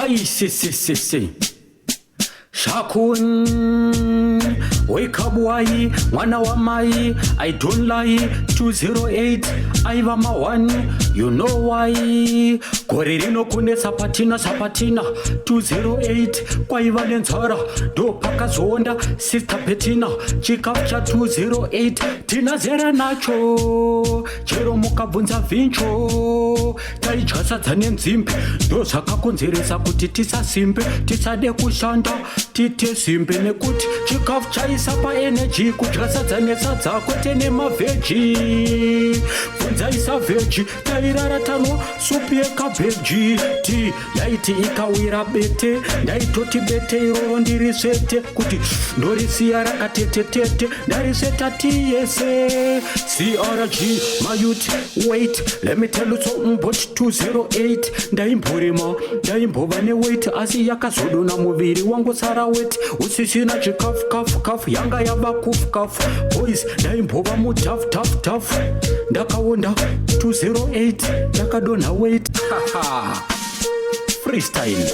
Ai si Shakun wake up wai mwana wa mai I don't lie 208 aiva mawani you know why gore rino kune sapatina 208 kwaiva nenzara do pakazonda sister Petina chikafu cha 208 tinazera nacho chero mukabvunza vincho taichasadzane nenzimbe ndo zvakakonzeresa kuti tisasimbe tisade kushanda tite simbe nekuti chikafu chaisa paenergy kudya sadza nesadza kwete nemaveji bvunzaisa veji tairara tanwa supu yekabheji ti yaiti ikawira bete ndaitoti bete iroro ndiri svete kuti ndorisiya rakatetetete ndarisveta tiyese crg mayut wait let me tell you something but 208 ndaimbova neweight asi yakazodona muviri wangu sara wet usisina chikafu kafu yanga yava kufu boys ndaimbova mutaf ndakaonda 208 ndakadonha weight freestyle